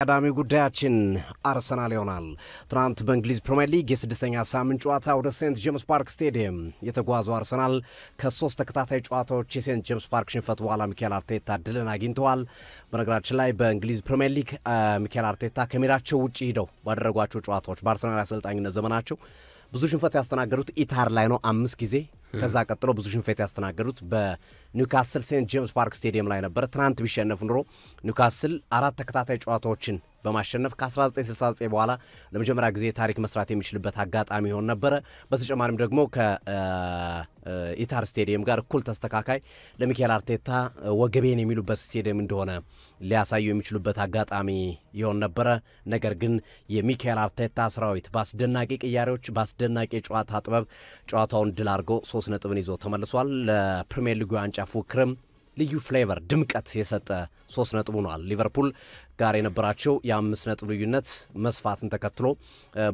ቀዳሚ ጉዳያችን አርሰናል ይሆናል። ትናንት በእንግሊዝ ፕሪሚየር ሊግ የስድስተኛ ሳምንት ጨዋታ ወደ ሴንት ጄምስ ፓርክ ስቴዲየም የተጓዘው አርሰናል ከ3 ተከታታይ ጨዋታዎች የሴንት ጄምስ ፓርክ ሽንፈት በኋላ ሚኬል አርቴታ ድልን አግኝተዋል። በነገራችን ላይ በእንግሊዝ ፕሪሚየር ሊግ ሚኬል አርቴታ ከሜዳቸው ውጪ ሄደው ባደረጓቸው ጨዋታዎች በአርሰናል አሰልጣኝነት ዘመናቸው ብዙ ሽንፈት ያስተናገዱት ኢታር ላይ ነው 5 ጊዜ። ከዛ ቀጥሎ ብዙ ሽንፈት ያስተናገዱት በኒውካስል ሴንት ጄምስ ፓርክ ስቴዲየም ላይ ነበር። ትናንት ቢሸነፉ ኑሮ ኒውካስል 4 ተከታታይ ጨዋታዎችን በማሸነፍ ከ1969 በኋላ ለመጀመሪያ ጊዜ ታሪክ መስራት የሚችልበት አጋጣሚ ሆነ ነበር። በተጨማሪም ደግሞ ከኢታር ስቴዲየም ጋር እኩል ተስተካካይ ለሚኬል አርቴታ ወገቤን የሚሉበት ስቴዲየም እንደሆነ ሊያሳዩ የሚችሉበት አጋጣሚ ይሆን ነበር። ነገር ግን የሚኬል አርቴታ ሰራዊት በአስደናቂ ቅያሬዎች በአስደናቂ ጨዋታ ጥበብ ጨዋታውን ድል አድርጎ 3 ነጥብን ይዞ ተመልሷል። ለፕሪሚየር ሊጉ ዋንጫ ፉክክርም ልዩ ፍሌቨር ድምቀት የሰጠ 3 ነጥብ ሆኗል። ሊቨርፑል ጋር የነበራቸው የ5 ነጥብ ልዩነት መስፋትን ተከትሎ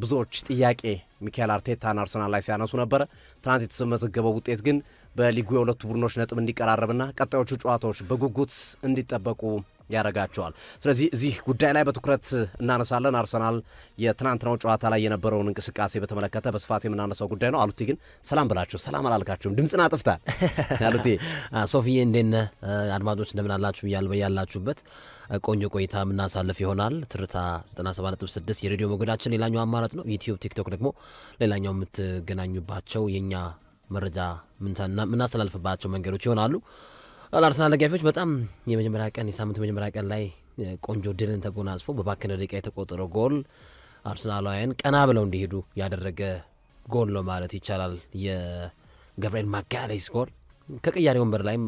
ብዙዎች ጥያቄ ሚኬል አርቴታና አርሰናል ላይ ሲያነሱ ነበር። ትናንት የተመዘገበው ውጤት ግን በሊጉ የሁለቱ ቡድኖች ነጥብ እንዲቀራረብና ቀጣዮቹ ጨዋታዎች በጉጉት እንዲጠበቁ ያረጋቸዋል። ስለዚህ እዚህ ጉዳይ ላይ በትኩረት እናነሳለን። አርሰናል የትናንትናው ጨዋታ ላይ የነበረውን እንቅስቃሴ በተመለከተ በስፋት የምናነሳው ጉዳይ ነው። አሉቲ ግን ሰላም ብላችሁ ሰላም አላልካችሁም። ድምጽና አጥፍታ አሉቲ ሶፊዬ እንደነ አድማጮች እንደምን አላችሁ ያላችሁበት ቆንጆ ቆይታ ምናሳልፍ ይሆናል። ትርታ 97.6 የሬዲዮ ሞገዳችን ሌላኛው አማራጭ ነው። ዩቲዩብ፣ ቲክቶክ ደግሞ ሌላኛው የምትገናኙባቸው የኛ መረጃ ምናስተላልፍባቸው መንገዶች ይሆናሉ። አርሰናል ደጋፊዎች በጣም የመጀመሪያ ቀን የሳምንቱ መጀመሪያ ቀን ላይ ቆንጆ ድልን ተጎናጽፎ በባከነ ደቂቃ የተቆጠረው ጎል አርሰናላውያን ቀና ብለው እንዲሄዱ ያደረገ ጎል ነው ማለት ይቻላል። የጋብሪኤል ማጋሌስ ጎል ከቅያሬ ወንበር ላይም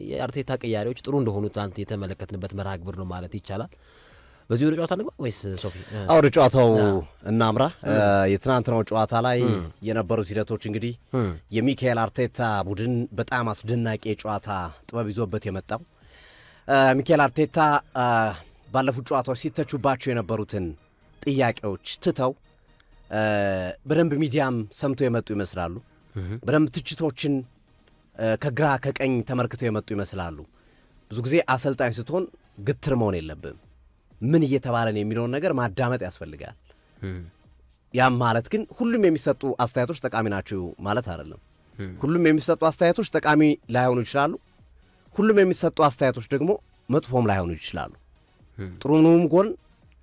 የአርቴታ ቅያሬዎች ጥሩ እንደሆኑ ትናንት የተመለከትንበት መርሃ ግብር ነው ማለት ይቻላል። በዚህ ወደ ጨዋታ ንግባ ወይስ ሶፊ? ወደ ጨዋታው እናምራ። የትናንትናው ጨዋታ ላይ የነበሩት ሂደቶች እንግዲህ የሚኬል አርቴታ ቡድን በጣም አስደናቂ የጨዋታ ጥበብ ይዞበት የመጣው ሚኬል አርቴታ ባለፉት ጨዋታዎች ሲተቹባቸው የነበሩትን ጥያቄዎች ትተው በደንብ ሚዲያም ሰምቶ የመጡ ይመስላሉ። በደንብ ትችቶችን ከግራ ከቀኝ ተመልክተው የመጡ ይመስላሉ። ብዙ ጊዜ አሰልጣኝ ስትሆን ግትር መሆን የለብም። ምን እየተባለን የሚለውን ነገር ማዳመጥ ያስፈልጋል። ያም ማለት ግን ሁሉም የሚሰጡ አስተያየቶች ጠቃሚ ናቸው ማለት አይደለም። ሁሉም የሚሰጡ አስተያየቶች ጠቃሚ ላይሆኑ ይችላሉ። ሁሉም የሚሰጡ አስተያየቶች ደግሞ መጥፎም ላይሆኑ ይችላሉ። ጥሩንም ጎን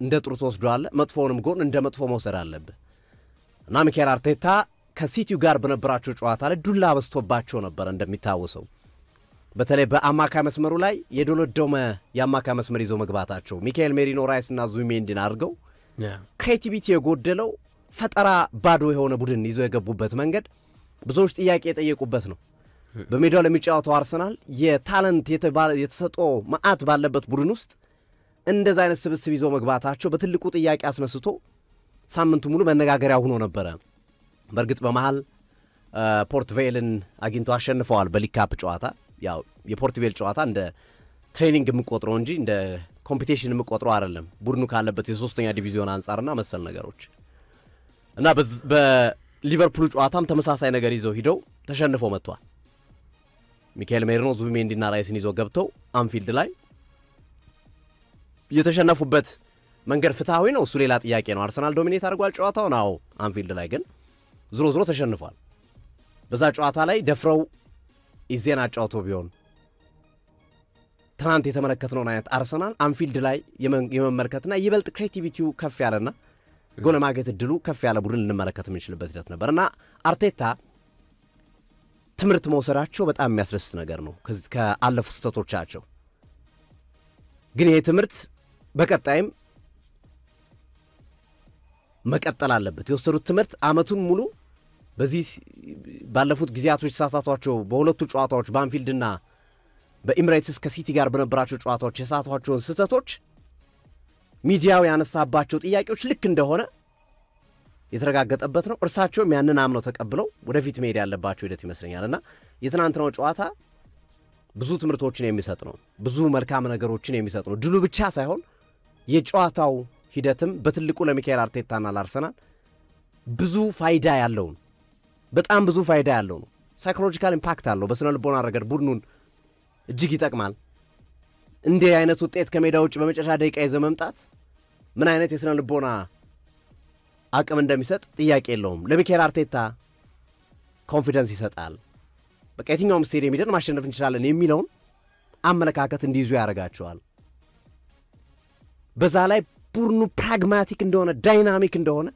እንደ ጥሩ ተወስዷል፣ መጥፎውንም ጎን እንደ መጥፎ መውሰድ አለብህ እና ሚኬል አርቴታ ከሲቲው ጋር በነበራቸው ጨዋታ ላይ ዱላ በስቶባቸው ነበር። እንደሚታወሰው በተለይ በአማካይ መስመሩ ላይ የዶሎዶመ የአማካይ መስመር ይዘው መግባታቸው ሚካኤል ሜሪኖ ራይስና ዙቢሜንዲን አድርገው ክሬቲቪቲ የጎደለው ፈጠራ ባዶ የሆነ ቡድን ይዘው የገቡበት መንገድ ብዙዎች ጥያቄ የጠየቁበት ነው። በሜዳው ለሚጫወተው አርሰናል የታለንት የተሰጦ ማአት ባለበት ቡድን ውስጥ እንደዛ አይነት ስብስብ ይዘው መግባታቸው በትልቁ ጥያቄ አስነስቶ ሳምንቱ ሙሉ መነጋገሪያ ሆኖ ነበረ። በእርግጥ በመሃል ፖርት ቬልን አግኝቶ አሸንፈዋል በሊግ ካፕ ጨዋታ። ያው የፖርት ቬል ጨዋታ እንደ ትሬኒንግ የምቆጥረው እንጂ እንደ ኮምፒቲሽን የምቆጥረው አይደለም። ቡድኑ ካለበት የሶስተኛ ዲቪዚዮን አንጻርና መሰል ነገሮች እና በሊቨርፑል ጨዋታም ተመሳሳይ ነገር ይዘው ሂደው ተሸንፈው መጥቷል። ሚካኤል ሜሪኖ ዙቢሜንዲና ራይስን ይዘው ገብተው አንፊልድ ላይ የተሸነፉበት መንገድ ፍትሃዊ ነው? እሱ ሌላ ጥያቄ ነው። አርሰናል ዶሚኔት አድርጓል ጨዋታው ነው። አንፊልድ ላይ ግን ዝሮ ተሸንፏል። በዛ ጨዋታ ላይ ደፍረው ኢዜና ጨዋታው ቢሆን ትናንት የተመለከትነው አይነት አርሰናል አንፊልድ ላይ የመመልከትና ይበልጥ ክሬቲቪቲው ከፍ ያለና ጎል ማግኘት እድሉ ከፍ ያለ ቡድን ልንመለከት የምንችልበት ሂደት ነበርና አርቴታ ትምህርት መውሰዳቸው በጣም የሚያስደስት ነገር ነው ከአለፉ ስህተቶቻቸው። ግን ይሄ ትምህርት በቀጣይም መቀጠል አለበት። የወሰዱት ትምህርት አመቱን ሙሉ በዚህ ባለፉት ጊዜያቶች ተሳታቷቸው በሁለቱ ጨዋታዎች በአንፊልድና በኢምሬትስ ከሲቲ ጋር በነበራቸው ጨዋታዎች የሳቷቸውን ስህተቶች ሚዲያው ያነሳባቸው ጥያቄዎች ልክ እንደሆነ የተረጋገጠበት ነው። እርሳቸውም ያንን አምነው ተቀብለው ወደፊት መሄድ ያለባቸው ሂደት ይመስለኛልና የትናንትናው ጨዋታ ብዙ ትምህርቶችን የሚሰጥ ነው። ብዙ መልካም ነገሮችን የሚሰጥ ነው። ድሉ ብቻ ሳይሆን የጨዋታው ሂደትም በትልቁ ለሚኬል አርቴታና ለአርሰናል ብዙ ፋይዳ ያለው ነው። በጣም ብዙ ፋይዳ ያለው ነው። ሳይኮሎጂካል ኢምፓክት አለው። በስነ ልቦና ረገድ ቡድኑን እጅግ ይጠቅማል። እንዲህ አይነት ውጤት ከሜዳ ውጭ በመጨረሻ ደቂቃ ይዘ መምጣት ምን አይነት የስነ ልቦና አቅም እንደሚሰጥ ጥያቄ የለውም። ለሚኬል አርቴታ ኮንፊደንስ ይሰጣል። በቃ የትኛውም ስቴዲየም ሄደን ማሸነፍ እንችላለን የሚለውን አመለካከት እንዲይዙ ያደርጋቸዋል። በዛ ላይ ቡድኑ ፕራግማቲክ እንደሆነ ዳይናሚክ እንደሆነ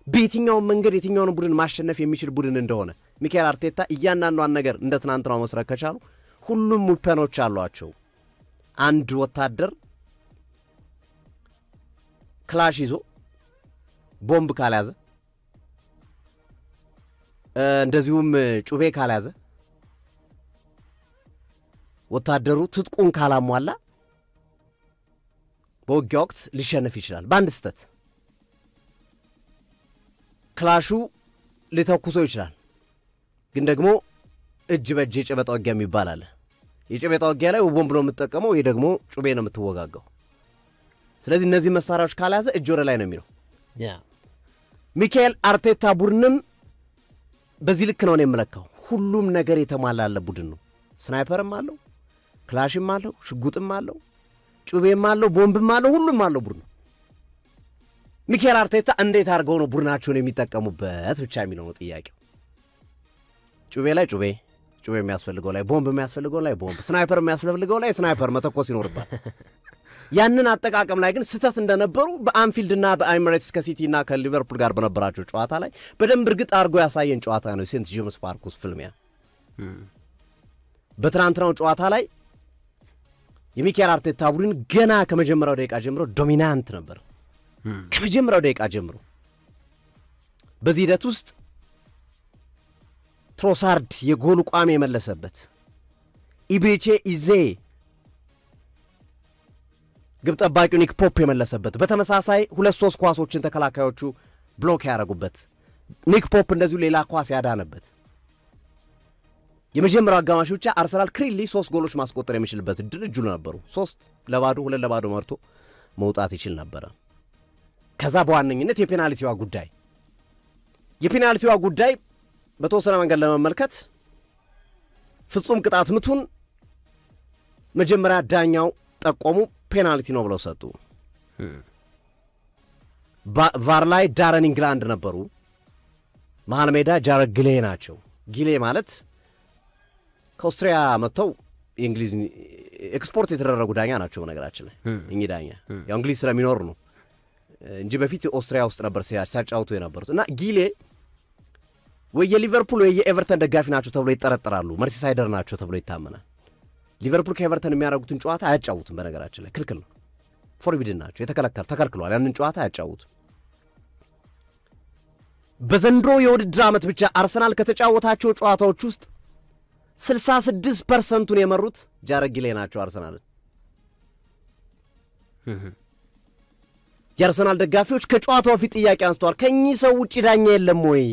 በየትኛውም መንገድ የትኛውን ቡድን ማሸነፍ የሚችል ቡድን እንደሆነ ሚኬል አርቴታ እያንዳንዷን ነገር እንደ ትናንትናው መስራት ከቻሉ ሁሉም ሙፐኖች አሏቸው። አንድ ወታደር ክላሽ ይዞ ቦምብ ካልያዘ እንደዚሁም ጩቤ ካልያዘ ወታደሩ ትጥቁን ካላሟላ በውጊያ ወቅት ሊሸነፍ ይችላል። በአንድ ስህተት ክላሹ ሊተኩሶ ይችላል። ግን ደግሞ እጅ በእጅ የጨበጣ ውጊያ የሚባል አለ። የጨበጣ ውጊያ ላይ ቦምብ ነው የምትጠቀመው፣ ይሄ ደግሞ ጩቤ ነው የምትወጋጋው። ስለዚህ እነዚህ መሳሪያዎች ካልያዘ እጅ ወደ ላይ ነው የሚለው። ሚኬል አርቴታ ቡድንም በዚህ ልክ ነው የምለካው። ሁሉም ነገር የተሟላለ ቡድን ነው። ስናይፐርም አለው፣ ክላሽም አለው፣ ሽጉጥም አለው፣ ጩቤም አለው፣ ቦምብም አለው፣ ሁሉም አለው ቡድኑ። ሚኬል አርቴታ እንዴት አድርገው ነው ቡድናቸውን የሚጠቀሙበት ብቻ የሚለው ነው ጥያቄው። ጩቤ ላይ ጩቤ የሚያስፈልገው ላይ ቦምብ የሚያስፈልገው ላይ ቦምብ፣ ስናይፐር የሚያስፈልገው ላይ ስናይፐር መተኮስ ይኖርባል። ያንን አጠቃቀም ላይ ግን ስህተት እንደነበሩ በአንፊልድና በኤሚሬትስ ከሲቲና ከሊቨርፑል ጋር በነበራቸው ጨዋታ ላይ በደንብ እርግጥ አድርጎ ያሳየን ጨዋታ ነው ሴንት ጄምስ ፓርክ ውስጥ ፍልሚያ። በትናንትናው ጨዋታ ላይ የሚኬል አርቴታ ቡድን ገና ከመጀመሪያው ደቂቃ ጀምሮ ዶሚናንት ነበር። ከመጀመሪያው ደቂቃ ጀምሮ በዚህ ሂደት ውስጥ ትሮሳርድ የጎል ቋሚ የመለሰበት፣ ኢቤቼ ኢዜ ግብ ጠባቂው ኒክ ፖፕ የመለሰበት፣ በተመሳሳይ 2-3 ኳሶችን ተከላካዮቹ ብሎክ ያደረጉበት፣ ኒክ ፖፕ እንደዚሁ ሌላ ኳስ ያዳነበት የመጀመሪያው አጋማሽ ብቻ አርሰናል ክሪሊ 3 ጎሎች ማስቆጠር የሚችልበት እድል እጁ ነበሩ። 3-2 2-2 መርቶ መውጣት ይችል ነበር። ከዛ በዋነኝነት የፔናልቲዋ ጉዳይ በተወሰነ መንገድ ለመመልከት ፍጹም ቅጣት ምቱን መጀመሪያ ዳኛው ጠቆሙ፣ ፔናልቲ ነው ብለው ሰጡ። ቫር ላይ ዳረን ኢንግላንድ ነበሩ፣ መሃል ሜዳ ጃረድ ጊሌ ናቸው። ጊሌ ማለት ከኦስትሪያ መጥተው የእንግሊዝ ኤክስፖርት የተደረጉ ዳኛ ናቸው። በነገራችን ላይ እኚህ ዳኛ ያው እንግሊዝ ስለሚኖር ነው እንጂ በፊት ኦስትሪያ ውስጥ ነበር ሲያጫውቱ የነበሩት። እና ጊሌ ወይ የሊቨርፑል ወይ የኤቨርተን ደጋፊ ናቸው ተብሎ ይጠረጠራሉ። መርሲሳይደር ናቸው ተብሎ ይታመናል። ሊቨርፑል ከኤቨርተን የሚያደርጉትን ጨዋታ አያጫውቱም። በነገራችን ላይ ክልክል ነው፣ ፎርቢድን ናቸው፣ ተከልክሏል። ያንን ጨዋታ አያጫውቱም። በዘንድሮ የውድድር ዓመት ብቻ አርሰናል ከተጫወታቸው ጨዋታዎች ውስጥ 66% የመሩት ጃረድ ጊሌ ናቸው አርሰናልን። የአርሰናል ደጋፊዎች ከጨዋታው ፊት ጥያቄ አንስተዋል። ከኚህ ሰው ውጪ ዳኛ የለም ወይ?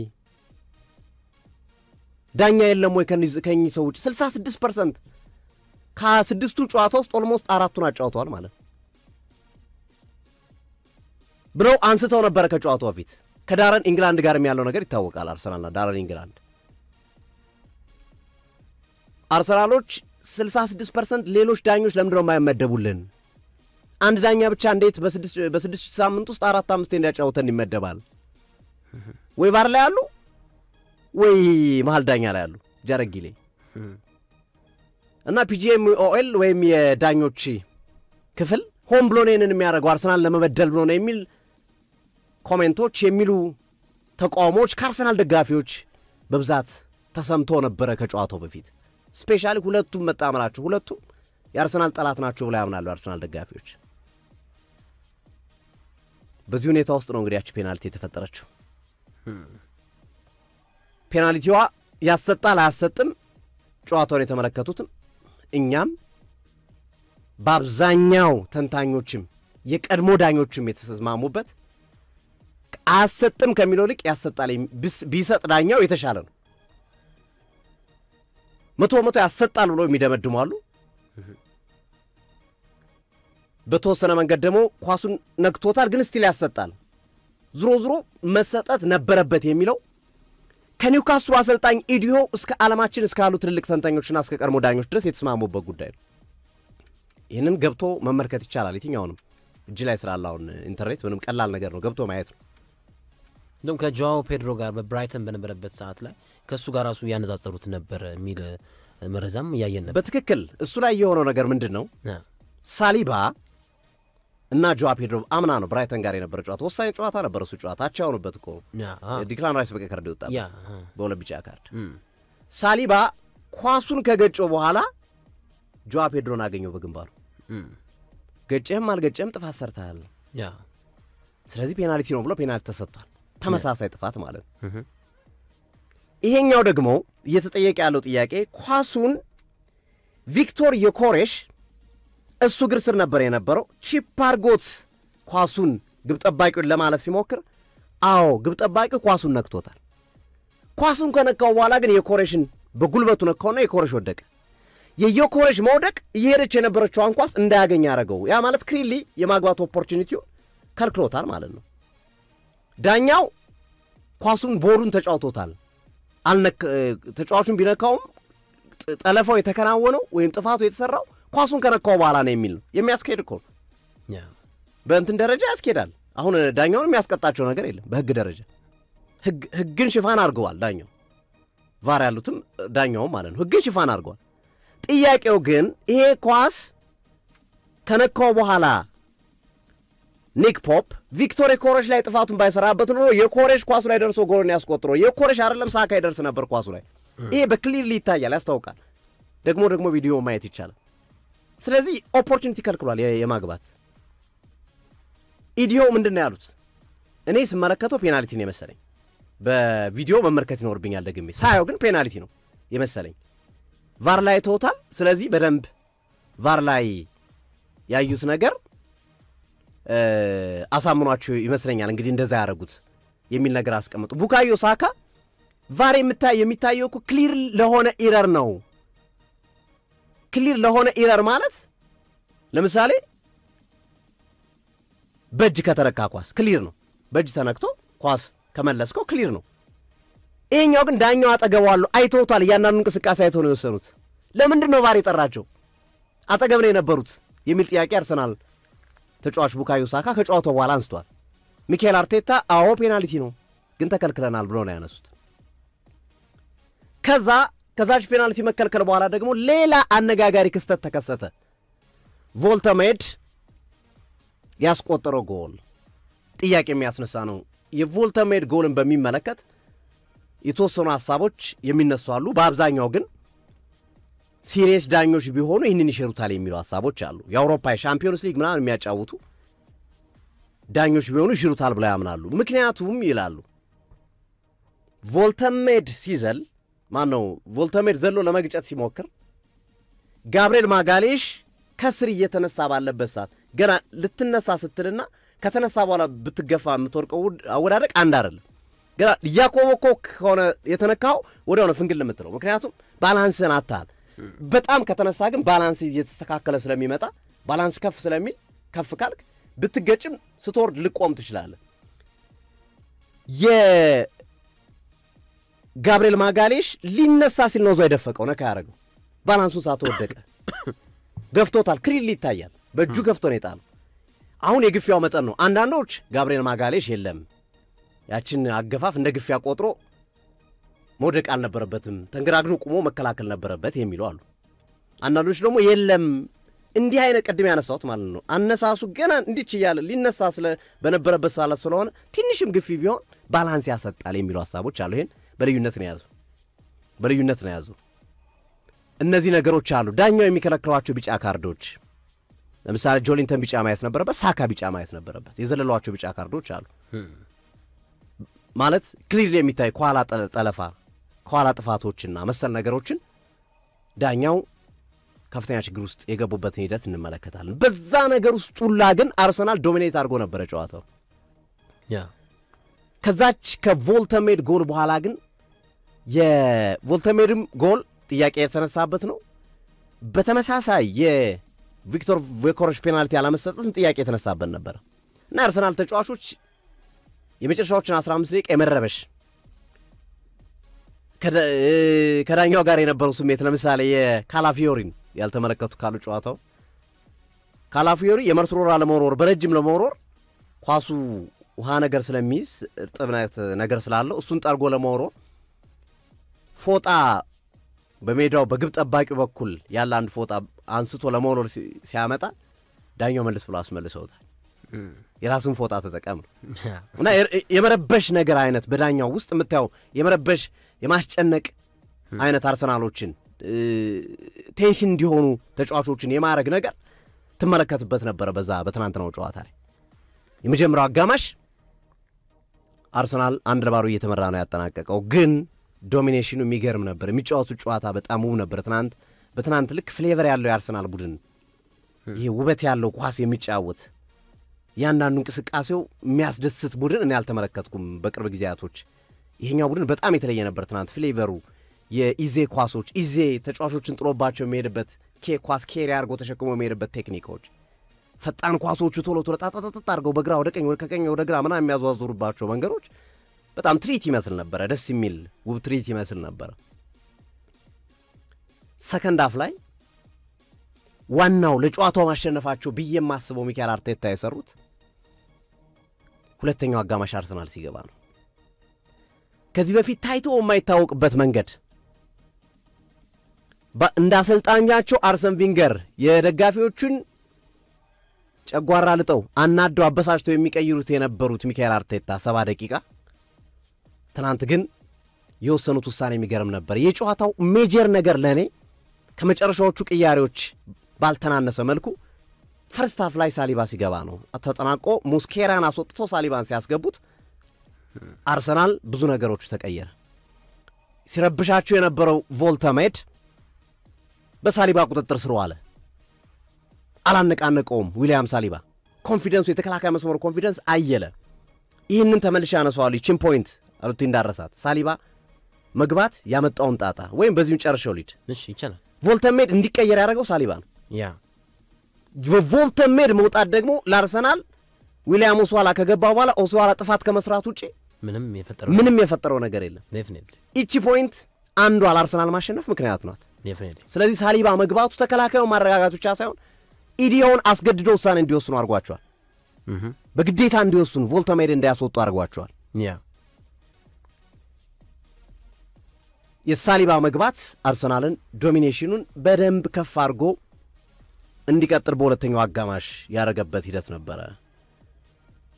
ከኚህ ሰው ውጪ 66% ከ6ቱ ጨዋታ ውስጥ ኦልሞስት 4ቱን አጫውተዋል ማለት ብለው አንስተው ነበር ከጨዋታው ፊት። ከዳረን ኢንግላንድ ጋር ያለው ነገር ይታወቃል። አርሰናልና ዳረን ኢንግላንድ አርሰናሎች 66% ሌሎች ዳኞች ለምንድን ነው የማይመደቡልን? አንድ ዳኛ ብቻ እንዴት በስድስት ሳምንት ውስጥ 4-5 እንዲያጫውተን ይመደባል? ወይ ቫር ላይ ያሉ ወይ መሃል ዳኛ ላይ ያሉ ጃረድ ጊሌ እና ፒጂኤምኦኤል ወይም የዳኞች ክፍል ሆም ብሎ ነው የሚያደርገው አርሰናል ለመበደል ብሎ ነው የሚል ኮሜንቶች የሚሉ ተቃውሞዎች ከአርሰናል ደጋፊዎች በብዛት ተሰምቶ ነበረ ከጨዋታው በፊት። ስፔሻሊ ሁለቱም መጣመራቸው ሁለቱም የአርሰናል ጠላት ናቸው ብለው ያምናሉ አርሰናል ደጋፊዎች። በዚህ ሁኔታ ውስጥ ነው እንግዲህ ያቺ ፔናልቲ የተፈጠረችው። ፔናልቲዋ ያሰጣል አያሰጥም ጨዋታውን የተመለከቱትም እኛም በአብዛኛው ተንታኞችም የቀድሞ ዳኞችም የተስማሙበት አያሰጥም ከሚለው ልክ ያሰጣል ቢሰጥ ዳኛው የተሻለ ነው። 100% ያሰጣል ብሎ የሚደመድሙ አሉ። በተወሰነ መንገድ ደግሞ ኳሱን ነክቶታል ግን ስቲል ያሰጣል። ዝሮ መሰጠት ነበረበት የሚለው ከኒውካስሉ አሰልጣኝ ኢዲዮ እስከ ዓለማችን እስካሉ ትልልቅ ተንታኞችና እስከ ቀድሞ ዳኞች ድረስ የተስማሙበት ጉዳይ ነው። ይህንን ገብቶ መመልከት ይቻላል። የትኛውንም እጅ ላይ ስላላውን ኢንተርኔት ምንም ቀላል ነገር ነው ገብቶ ማየት ነው እንደውም ከጆአው ፔድሮ ጋር በብራይተን በነበረበት ሰዓት ላይ ከሱ ጋር ራሱ ያነጻጸሩት ነበር የሚል መረጃም ያየን ነበር በትክክል እሱ ላይ የሆነው ነገር ምንድነው ሳሊባ እና ጆአው ፔድሮ አምና ነው ብራይተን ጋር የነበረ ጨዋታ ወሳኝ ጨዋታ ነበር እሱ ጨዋታ አቻውንበት እኮ ዲክላን ራይስ በቀይ ካርድ ይወጣ በሁለት ቢጫ ካርድ ሳሊባ ኳሱን ከገጨው በኋላ ጆአው ፔድሮን አገኘው በግንባሩ ገጨም አልገጨም ጥፋት ሰርታል ስለዚህ ፔናልቲ ነው ብሎ ፔናልቲ ተሰጥቷል ተመሳሳይ ጥፋት ማለት ነው ይሄኛው ደግሞ እየተጠየቀ ያለው ጥያቄ ኳሱን ቪክቶር ዮኬሬሽ እሱ ግር ስር ነበር የነበረው ቺፕ አርጎት ኳሱን ግብ ጠባቂውን ለማለፍ ሲሞክር አዎ ግብ ጠባቂው ኳሱን ነክቶታል ኳሱን ከነካው በኋላ ግን ዮኬሬሽን በጉልበቱ ነካውና ዮኬሬሽ ወደቀ የዮኬሬሽ መውደቅ እየሄደች የነበረችው ኳስ እንዳያገኝ ያረጋው ያ ማለት ክሊሊ የማግባት ኦፖርቹኒቲው ከልክሎታል ማለት ነው ዳኛው ኳሱን ቦሩን ተጫውቶታል ተጫዋቹን ቢነካውም ጠለፋው የተከናወነው ወይም ጥፋቱ የተሰራው ኳሱን ከነካው በኋላ ነው የሚል ነው የሚያስኬድ እኮ በእንትን ደረጃ ያስኬዳል አሁን ዳኛውን የሚያስቀጣቸው ነገር የለም በህግ ደረጃ ህግን ሽፋን አድርገዋል ዳኛው ቫር ያሉትም ዳኛው ማለት ነው ህግን ሽፋን አድርገዋል ጥያቄው ግን ይሄ ኳስ ከነካው በኋላ ኒክ ፖፕ ቪክቶር ዮኬሬሽ ላይ ጥፋቱን ባይሰራበት ነው ዮኬሬሽ ኳሱ ላይ ደርሶ ጎልን ያስቆጥረው ዮኬሬሽ አይደለም ሳካ ይደርስ ነበር ኳሱ ላይ ይሄ በክሊርሊ ይታያል ያስታውቃል ደግሞ ቪዲዮ ማየት ይቻላል ስለዚህ ኦፖርቹኒቲ ከልክሏል የማግባት ኢዲዮ ምንድነው ያሉት እኔ ስመለከተው ፔናልቲ ነው የመሰለኝ በቪዲዮ መመልከት ይኖርብኛል ደግሜ ሳይው ግን ፔናልቲ ነው የመሰለኝ ቫር ላይ ቶታል ስለዚህ በደንብ ቫር ላይ ያዩት ነገር አሳምኗቸው ይመስለኛል እንግዲህ እንደዛ ያረጉት የሚል ነገር አስቀምጡ ቡካዮ ሳካ ቫር የሚታየው እኮ ክሊር ለሆነ ኤረር ነው ክሊር ለሆነ ኤረር ማለት ለምሳሌ በእጅ ከተረካ ኳስ ክሊር ነው በእጅ ተነክቶ ኳስ ከመለስከው ክሊር ነው ይሄኛው ግን ዳኛው አጠገባው አይተውታል ያንኑ እንቅስቃሴ አይተው ነው የወሰኑት ለምንድን ነው ቫር የጠራቸው አጠገብ ነው የነበሩት የሚል ጥያቄ አርሰናል ተጫዋች ቡካዮ ሳካ ከጨዋታው በኋላ አንስቷል ሚኬል አርቴታ አዎ ፔናልቲ ነው ግን ተከልክለናል ብሎ ነው ያነሱት ከዛች ፔናልቲ መከልከል በኋላ ደግሞ ሌላ አነጋጋሪ ክስተት ተከሰተ ቮልተሜድ ያስቆጠረው ጎል ጥያቄ የሚያስነሳ ነው የቮልተሜድ ጎልን በሚመለከት የተወሰኑ ሐሳቦች የሚነሱ አሉ በአብዛኛው ግን ሲሪየስ ዳኞች ቢሆኑ ይህንን ይሽሩታል የሚሉ ሐሳቦች አሉ የአውሮፓ ቻምፒዮንስ ሊግ ምናምን የሚያጫውቱ ዳኞች ቢሆኑ ይሽሩታል ብለው ያምናሉ ምክንያቱም ይላሉ ቮልተሜድ ሲዘል ማነው ቮልተሜድ ዘሎ ለመግጨት ሲሞክር ጋብሪኤል ማጋሌሽ ከስር እየተነሳ ባለበት ሰዓት ገና ልትነሳ ስትልና ከተነሳ በኋላ ብትገፋ የምትወርቀው አወዳደቅ አንድ አይደለም ገና ያቆመኮ ከሆነ የተነካው ወዲያው ነው ፍንግል ለምትለው ምክንያቱም ባላንስን አጣል በጣም ከተነሳ ግን ባላንስ እየተስተካከለ ስለሚመጣ ባላንስ ከፍ ስለሚል ከፍ ካልክ ብትገጭም ስትወርድ ልቆም ትችላለህ ጋብሪኤል ማጋሌሽ ሊነሳ ሲል ነው ዘይደፈቀው ነካ ያረጋው ባላንሱን ሳትወደቀ ገፍቶታል ክሪል ይታያል በእጁ ገፍቶ ነው የጣለው አሁን የግፊያው መጠን ነው አንዳንዶች ጋብሪኤል ማጋሌሽ የለም ያችን አገፋፍ እንደ ግፊያ ቆጥሮ ሞደቅ አልነበረበትም ተንግራግዶ ቆሞ መከላከል ነበረበት የሚሉ አሉ አንዳንዶች ደግሞ የለም እንዲህ አይነት ቀድም ያነሳውት ማለት ነው አነሳሱ ገና እንዲች ይያለ ሊነሳ ስለ በነበረበት ሳላት ስለሆነ ትንሽም ግፊ ቢሆን ባላንስ ያሰጣል የሚሉ ሐሳቦች አሉ ይሄን በልዩነት ነው ያዙ እነዚህ ነገሮች አሉ ዳኛው የሚከለክሏቸው ቢጫ ካርዶች ለምሳሌ ጆሊንተን ቢጫ ማየት ነበረበት ሳካ ቢጫ ማየት ነበረበት የዘለሏቸው ቢጫ ካርዶች አሉ ማለት ክሊር የሚታይ ኳላ ጠለፋ ኳላ ጥፋቶችና መሰል ነገሮችን ዳኛው ከፍተኛ ችግር ውስጥ የገቡበትን ሂደት እንመለከታለን በዛ ነገር ውስጥ ሁላ ግን አርሰናል ዶሚኔት አድርጎ ነበር ጨዋታው ከዛች ከቮልተሜድ ጎል በኋላ ግን የቮልተሜድም ጎል ጥያቄ የተነሳበት ነው በተመሳሳይ የቪክቶር ዮኬሬሽ ፔናልቲ ያላመሰጠትም ጥያቄ የተነሳበት ነበር እና አርሰናል ተጫዋቾች የመጨረሻዎችን 15 ደቂቃ የመረበሽ ከዳኛው ጋር የነበረው ስሜት ለምሳሌ የካላፊዮሪን ያልተመለከቱ ካሉ ጨዋታው ካላፊዮሪ የመርስሮራ ለመወርወር በረጅም ለመወርወር ኳሱ ውሃ ነገር ስለሚይዝ እርጥብነት ነገር ስላለው እሱን ጠርጎ ለመወርወር ፎጣ በሜዳው በግብ ጠባቂው በኩል ያለ አንድ ፎጣ አንስቶ ለመወርወር ሲያመጣ ዳኛው መልስ ብሎ አስመልሰውታል። የራሱን ፎጣ ተጠቀም እና የመረበሽ ነገር አይነት በዳኛው ውስጥ የምታየው የመረበሽ የማስጨነቅ አይነት አርሰናሎችን ቴንሽን እንዲሆኑ ተጫዋቾችን የማረግ ነገር ትመለከትበት ነበር በዛ በትናንትናው ጨዋታ ላይ። የመጀመሪያው አጋማሽ አርሰናል 1-0 እየተመራ ነው ያጠናቀቀው፣ ግን ዶሚኔሽኑ የሚገርም ነበር። የሚጫወቱት ጨዋታ በጣም ውብ ነበር። በትናንት ልክ ፍሌቨር ያለው የአርሰናል ቡድን ይሄ ውበት ያለው ኳስ የሚጫወት ያንዳንዱ እንቅስቃሴው የሚያስደስት ቡድን እኔ አልተመለከትኩም በቅርብ ጊዜያቶች። ይሄኛው ቡድን በጣም የተለየ ነበር ትናንት። ፍሌቨሩ የኢዜ ኳሶች ኢዜ ተጫዋቾችን ጥሎባቸው የሚሄድበት ኳስ ኬሪ አድርጎ ተሸክሞ የሚሄድበት ቴክኒኮች፣ ፈጣን ኳሶቹ ቶሎ ጣጣጣጣ አድርገው በግራ ወደ ቀኝ ከቀኝ ወደ ግራ ምናምን የሚያዘዋዙሩባቸው መንገዶች በጣም ትሪት ይመስል ነበረ። ደስ የሚል ውብ ትሪት ይመስል ነበረ። ሰከንድ ሃፍ ላይ ዋናው ለጨዋታው ማሸነፋቸው ብዬ የማስበው ሚካኤል አርቴታ የሰሩት ሁለተኛው አጋማሽ አርሰናል ሲገባ ነው። ከዚህ በፊት ታይቶ የማይታወቅበት መንገድ እንዳሰልጣኛቸው አርሰን ቪንገር የደጋፊዎቹን ጨጓራ ልጠው አናደው አበሳጭተው የሚቀይሩት የነበሩት ሚካኤል አርቴታ 70 ደቂቃ ትናንት ግን የወሰኑት ውሳኔ የሚገርም ነበር። የጨዋታው ሜጀር ነገር ለኔ ከመጨረሻዎቹ ቅያሬዎች ባልተናነሰ መልኩ ፈርስት ሃፍ ላይ ሳሊባ ሲገባ ነው። ተጠናቆ ሙስኬራን አስወጥቶ ሳሊባን ሲያስገቡት አርሰናል ብዙ ነገሮች ተቀየረ። ሲረብሻቸው የነበረው ቮልተሜድ በሳሊባ ቁጥጥር ስር ዋለ። አላነቃነቀውም። ዊሊያም ሳሊባ ኮንፊደንሱ የተከላካይ መስመሩ ኮንፊደንስ አየለ። ይህንን ተመልሼ አነሳዋለሁ። ይህችን ፖይንት አሉት እንዳረሳት ሳሊባ መግባት ያመጣውን ጣጣ ወይም በዚሁ ጨርሻው ሊድ እሺ ይቻላል። ቮልተሜድ እንዲቀየር ያደረገው ሳሊባ ነው። ያ ቮልተሜድ መውጣት ደግሞ ለአርሰናል ዊሊያም ኦስዋላ ከገባ በኋላ ኦስዋላ ጥፋት ከመስራት ውጪ ምንም የፈጠረው ነገር የለም። ዴፊኒትሊ እቺ ፖይንት አንዷ ለአርሰናል ማሸነፍ ምክንያት ናት። ዴፊኒትሊ ስለዚህ ሳሊባ መግባቱ ተከላካዩ ማረጋጋቱ ብቻ ሳይሆን ኢዲዮን አስገድዶ ውሳኔ እንዲወስኑ አድርጓቸዋል። በግዴታ እንዲወስኑ ቮልተሜድ እንዳያስወጡ አድርጓቸዋል። ያ የሳሊባ መግባት አርሰናልን ዶሚኔሽኑን በደንብ ከፍ አድርጎ እንዲቀጥል በሁለተኛው አጋማሽ ያደረገበት ሂደት ነበረ።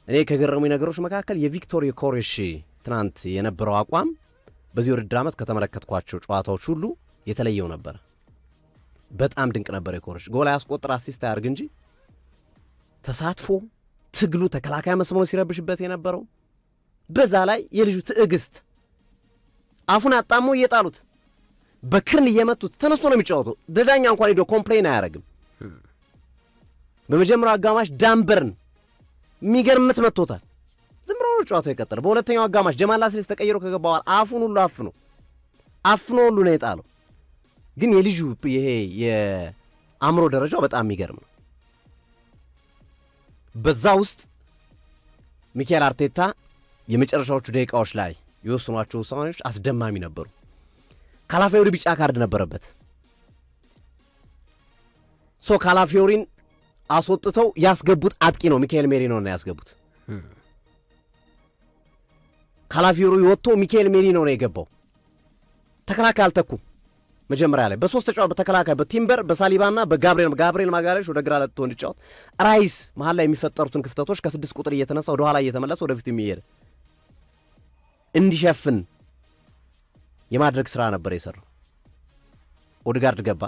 እኔ ከገረሙኝ ነገሮች መካከል የቪክቶር ዮኬሬሽ ትናንት የነበረው አቋም በዚህ ውድድር ዓመት ከተመለከትኳቸው ጨዋታዎች ሁሉ የተለየው ነበር። በጣም ድንቅ ነበር። ዮኬሬሽ ጎል ያስቆጥር አሲስት ያርግ እንጂ ተሳትፎ ትግሉ ተከላካይ መስመሩ ሲረብሽበት የነበረው በዛ ላይ የልጁ ትዕግስት አፉን አጣሞ እየጣሉት በክርን እየመቱት ተነስቶ ነው የሚጫወተው። ደዳኛ እንኳን ሄዶ ኮምፕሌን አያረግም። በመጀመሪያው አጋማሽ ዳምበርን የሚገርምት መጥቶታል። ዝም ብሎ ነው ጨዋታው የቀጠለ። በሁለተኛው አጋማሽ ጀማል ላስሊስ ተቀይሮ ከገባው አፉን ሁሉ አፍኖ ሁሉ ነው የጣለው። ግን የልጁ ይሄ የአእምሮ ደረጃው በጣም የሚገርም ነው። በዛ ውስጥ ሚካኤል አርቴታ የመጨረሻዎቹ ደቂቃዎች ላይ የወሰኗቸው ውሳኔዎች አስደማሚ ነበሩ። ካላፊዮሪ ቢጫ ካርድ ነበረበት። ካላፊዮሪን አስወጥተው ያስገቡት አጥቂ ነው ሚካኤል ሜሪኖ ነው ያስገቡት። ካላፊዮሪ ወጥቶ ሚካኤል ሜሪኖ ነው የገባው። ተከላካይ አልተኩም። መጀመሪያ ላይ በሶስት ተጫዋች በተከላካይ በቲምበር በሳሊባና በጋብሪኤል ማጋሌሽ ወደ ግራ ለጥቶ እንዲጫወት ራይስ መሃል ላይ የሚፈጠሩትን ክፍተቶች ከ6 ቁጥር እየተነሳ ወደ ኋላ እየተመለሰ ወደፊት የሚሄድ እንዲሸፍን የማድረግ ስራ ነበር የሰራው። ኦድጋርድ ገባ።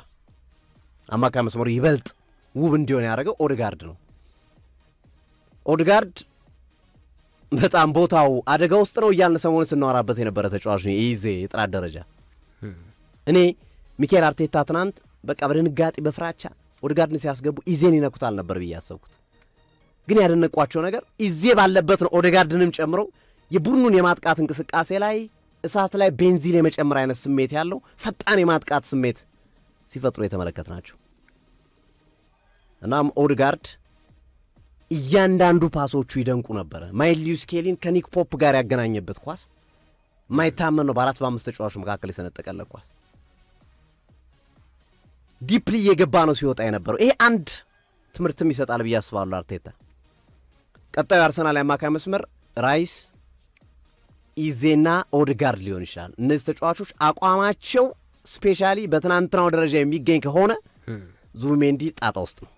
አማካይ መስመሩ ይበልጥ ውብ እንዲሆን ያደረገው ኦድጋርድ ነው። ኦድጋርድ በጣም ቦታው አደጋ ውስጥ ነው እያልን ሰሞኑን ስናወራበት የነበረ ተጫዋች ነው። ኢዜ የጥራት ደረጃ እኔ ሚካኤል አርቴታ ትናንት በቃ በድንጋጤ በፍራቻ ኦድጋርድን ሲያስገቡ ኢዜን ይነኩታል ነበር ብዬ ያሰብኩት። ግን ያደነቋቸው ነገር ኢዜ ባለበት ነው ኦድጋርድንም ጨምሮ የቡድኑን የማጥቃት እንቅስቃሴ ላይ እሳት ላይ ቤንዚን የመጨመር አይነት ስሜት ያለው ፈጣን የማጥቃት ስሜት ሲፈጥሩ የተመለከትናቸው። እናም ኦድጋርድ እያንዳንዱ ፓሶቹ ይደንቁ ነበር። ማይልዩስ ስኬሊን ከኒክ ፖፕ ጋር ያገናኘበት ኳስ ማይታመን ነው። በአራት በአምስት ተጫዋቾች መካከል የሰነጠቀለት ኳስ ዲፕሊ የገባ ነው ሲወጣ የነበረው። ይሄ አንድ ትምህርትም ይሰጣል ብዬ አስባለሁ አርቴታ። ቀጣዩ አርሰናል አማካይ መስመር ራይስ ኢዜና ኦድጋርድ ሊሆን ይችላል። እነዚህ ተጫዋቾች አቋማቸው ስፔሻሊ በትናንትናው ደረጃ የሚገኝ ከሆነ ዙቢሜንዲ ጣጣ ውስጥ ነው።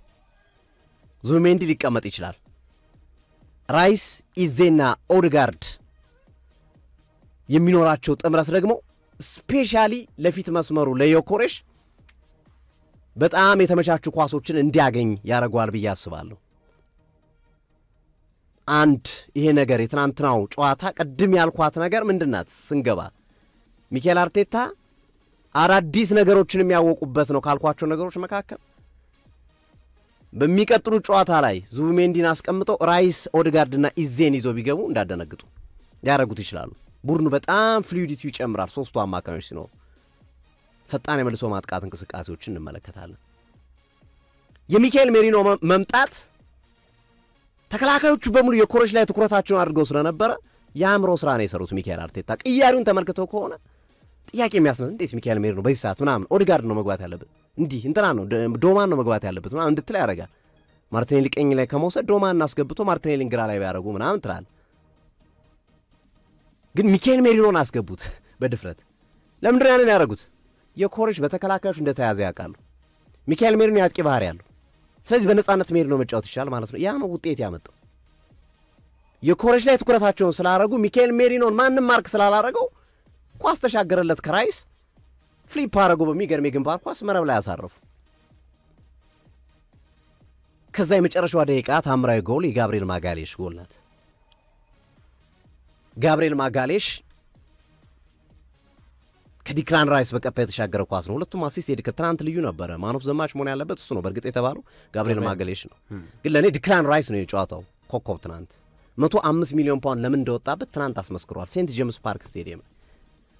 ዙቢሜንዲ ሊቀመጥ ይችላል። ራይስ ኢዜና ኦድጋርድ የሚኖራቸው ጥምረት ደግሞ ስፔሻሊ ለፊት መስመሩ ለዮኮሬሽ በጣም የተመቻቹ ኳሶችን እንዲያገኝ ያደርገዋል ብዬ አስባለሁ። አንድ ይሄ ነገር የትናንትናው ጨዋታ ቅድም ያልኳት ነገር ምንድናት ስንገባ ሚኬል አርቴታ አዳዲስ ነገሮችን የሚያወቁበት ነው ካልኳቸው ነገሮች መካከል በሚቀጥሉ ጨዋታ ላይ ዙቢሜንዲን አስቀምጠው ራይስ ኦድጋርድና ኢዜን ይዘው ቢገቡ እንዳደነግጡ ያደርጉት ይችላሉ። ቡድኑ በጣም ፍሉይዲቲ ይጨምራል። ሶስቱ አማካዮች ሲኖሩ ፈጣን የመልሶ ማጥቃት እንቅስቃሴዎችን እንመለከታለን። የሚካኤል ሜሪኖ መምጣት ተከላካዮቹ በሙሉ የኮሬሽ ላይ ትኩረታቸውን አድርገው ስለነበረ ያምሮ ስራ ነው የሰሩት ሚካኤል አርቴታ። ቅያሪውን ተመልክተው ከሆነ ጥያቄ የሚያስነሳ እንዴት ሚካኤል ሜሪኖ በዚህ ሰዓት ምናምን ኦድጋርድ ነው መግባት ያለበት እንዲህ እንትና ነው ዶማን ነው መግባት ያለበት ምናምን እንድትል ያደርጋል። ማርቲኔሊ ቀኝ ላይ ከመውሰድ ዶማን አስገብቶ ማርቲኔሊን ግራ ላይ ቢያደርጉ ምናምን ትላል። ግን ሚካኤል ሜሪኖን አስገቡት በድፍረት። ለምንድን ያንን ያደረጉት? የኮሬሽ በተከላካዮች እንደተያዘ ያውቃሉ። ሚካኤል ሜሪኖ ያጥቂ ባህሪ ያለው ስለዚህ በነጻነት ሜሪኖ መጫወት ይችላል ማለት ነው። ያ ነው ውጤት ያመጣው። የኮሬሽ ላይ ትኩረታቸውን ስላደረጉ ሚካኤል ሜሪኖን ማንም ማርክ ስላላረገው ኳስ ተሻገረለት ከራይስ ፍሊፕ አረጉ በሚገርም የግንባር ኳስ መረብ ላይ ያሳረፉ። ከዛ የመጨረሻው ደቂቃ ታምራዊ ጎል የጋብሪኤል ማጋሌሽ ጎል ናት። ጋብሪኤል ማጋሌሽ ከዲክላን ራይስ በቀጥታ የተሻገረ ኳስ ነው። ሁለቱም አሲስት ትናንት ልዩ ነበረ። ማን ኦፍ ዘ ማች መሆን ያለበት እሱ ነው በእርግጥ የተባለው ጋብሪኤል ማጋሌሽ ነው። ግን ለእኔ ዲክላን ራይስ ነው የጨዋታው ኮከብ። ትናንት 105 ሚሊዮን ፓውንድ ለምን እንደወጣበት ትናንት አስመስክሯል። ሴንት ጄምስ ፓርክ ስቴዲየም